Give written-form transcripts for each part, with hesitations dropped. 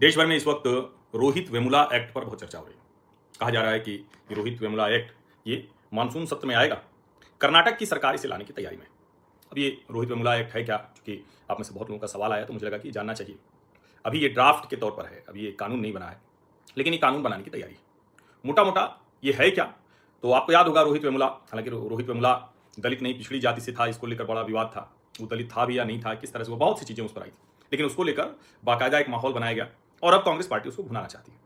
देश भर में इस वक्त रोहित वेमुला एक्ट पर बहुत चर्चा हो रही है। कहा जा रहा है कि ये रोहित वेमुला एक्ट ये मानसून सत्र में आएगा। कर्नाटक की सरकार इसे लाने की तैयारी में है। अब ये रोहित वेमुला एक्ट है क्या, क्योंकि आप में से बहुत लोगों का सवाल आया तो मुझे लगा कि जानना चाहिए। अभी ये ड्राफ्ट के तौर पर है, अभी ये कानून नहीं बना है, लेकिन ये कानून बनाने की तैयारी है। मोटा मोटा ये है क्या, तो आपको याद होगा रोहित वेमुला, हालांकि रोहित वेमुला दलित नहीं पिछड़ी जाति से था, इसको लेकर बड़ा विवाद था। वो दलित था भी या नहीं था, किस तरह से, वो बहुत सी चीजें उस पर आई थी, लेकिन उसको लेकर बाकायदा एक माहौल बनाया गया और अब कांग्रेस पार्टी उसको भुनाना चाहती है।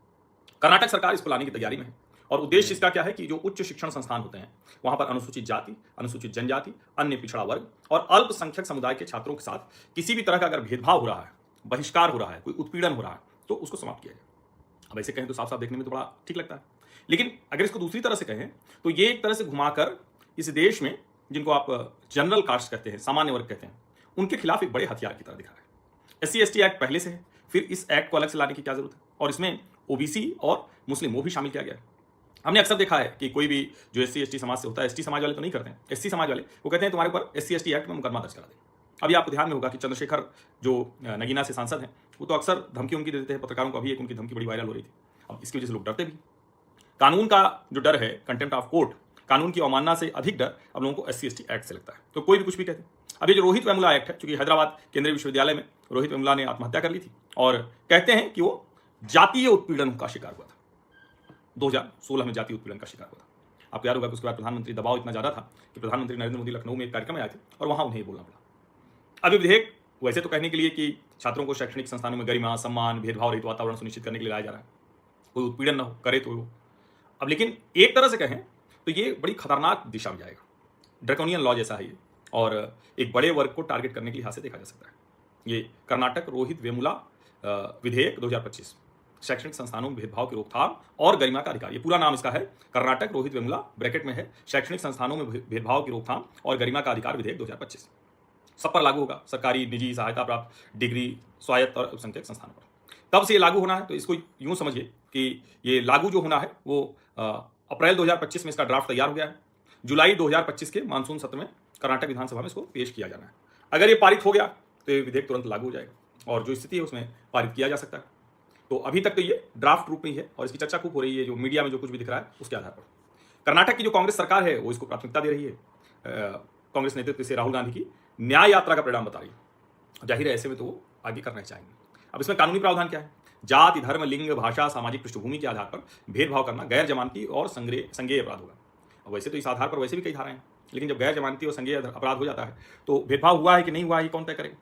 कर्नाटक सरकार इसको लाने की तैयारी में है और उद्देश्य इसका क्या है कि जो उच्च शिक्षण संस्थान होते हैं वहां पर अनुसूचित जाति, अनुसूचित जनजाति, अन्य पिछड़ा वर्ग और अल्पसंख्यक समुदाय के छात्रों के साथ किसी भी तरह का अगर भेदभाव हो रहा है, बहिष्कार हो रहा है, कोई उत्पीड़न हो रहा है, तो उसको समाप्त किया जाए। अब ऐसे कहें तो साफ साफ देखने में तो बड़ा ठीक लगता है, लेकिन अगर इसको दूसरी तरह से कहें तो ये एक तरह से घुमाकर इस देश में जिनको आप जनरल कास्ट कहते हैं, सामान्य वर्ग कहते हैं, उनके खिलाफ एक बड़े हथियार की तरह दिखा रहा है। SC/ST एक्ट पहले से है, फिर इस एक्ट को अलग से लाने की क्या जरूरत है, और इसमें OBC और मुस्लिम वो भी शामिल किया गया है। हमने अक्सर देखा है कि कोई भी जो SC/ST समाज से होता है, ST समाज वाले तो नहीं करते हैं, SC समाज वाले वो कहते हैं तुम्हारे ऊपर SC/ST एक्ट में मुकदमा दर्ज करा दें। अभी आपको ध्यान में होगा कि चंद्रशेखर जो नगीना से सांसद हैं, वो तो अक्सर धमकी उनकी देते हैं पत्रकारों को। अभी एक उनकी धमकी बड़ी वायरल हो रही थी। अब इसकी वजह से लोग डरते भी। कानून का जो डर है, कंटेम्प्ट ऑफ कोर्ट, कानून की अवमानना से अधिक डर अब लोगों को SC/ST एक्ट से लगता है, तो कोई भी कुछ भी कहते हैं। अब ये जो रोहित वेमुला एक्ट है, क्योंकि हैदराबाद केंद्रीय विश्वविद्यालय में रोहित वेमुला ने आत्महत्या कर ली थी और कहते हैं कि वो जातीय उत्पीड़न का शिकार हुआ था। 2016 में जातीय उत्पीड़न का शिकार हुआ था। आपको याद होगा कि उसके बाद प्रधानमंत्री दबाव इतना ज्यादा था कि प्रधानमंत्री नरेंद्र मोदी लखनऊ में एक कार्यक्रम में आए थे और वहां उन्हें बोलना पड़ा। अब विधेयक वैसे तो कहने के लिए कि छात्रों को शैक्षणिक संस्थानों में गरिमा, सम्मान, भेदभाव रहित वातावरण सुनिश्चित करने के लिए लाया जा रहा है, कोई उत्पीड़न ना हो, करे तो हो। अब लेकिन एक तरह से कहें तो ये बड़ी खतरनाक दिशा में जाएगा। ड्रैकोनियन लॉ जैसा है ये, और एक बड़े वर्ग को टारगेट करने के लिहाज से देखा जा सकता है। ये कर्नाटक रोहित वेमुला विधेयक 2025, शैक्षणिक संस्थानों में भेदभाव की रोकथाम और गरिमा का अधिकार, ये पूरा नाम इसका है, कर्नाटक रोहित वेमुला ब्रैकेट में है शैक्षणिक संस्थानों में भेदभाव की रोकथाम और गरिमा का अधिकार विधेयक 2025 सब पर लागू होगा, सरकारी, निजी, सहायता प्राप्त, डिग्री, स्वायत्त और अल्पसंख्यक संस्थानों पर। कब से ये लागू होना है, तो इसको यूं समझिए कि ये लागू जो होना है वो अप्रैल 2025 में इसका ड्राफ्ट तैयार हो गया है। जुलाई 2025 के मानसून सत्र में कर्नाटक विधानसभा में इसको पेश किया जाना है। अगर ये पारित हो गया तो ये विधेयक तुरंत लागू हो जाएगा और जो स्थिति है उसमें पारित किया जा सकता है। तो अभी तक तो ये ड्राफ्ट रूप में ही है और इसकी चर्चा खूब हो रही है, जो मीडिया में जो कुछ भी दिख रहा है उसके आधार पर। कर्नाटक की जो कांग्रेस सरकार है वो इसको प्राथमिकता दे रही है। कांग्रेस नेतृत्व से राहुल गांधी की न्याय यात्रा का परिणाम बता रही है। जाहिर है ऐसे में तो वो आगे करना चाहेंगे। अब इसमें कानूनी प्रावधान क्या है? जाति, धर्म, लिंग, भाषा, सामाजिक पृष्ठभूमि के आधार पर भेदभाव करना गैर जमानती और संज्ञेय अपराध होगा। अब वैसे तो इस आधार पर वैसे भी कई धाराएं हैं, लेकिन जब गैर जमानती और संज्ञेय अपराध हो जाता है तो भेदभाव हुआ है कि नहीं हुआ है ये कौन तय करेगा?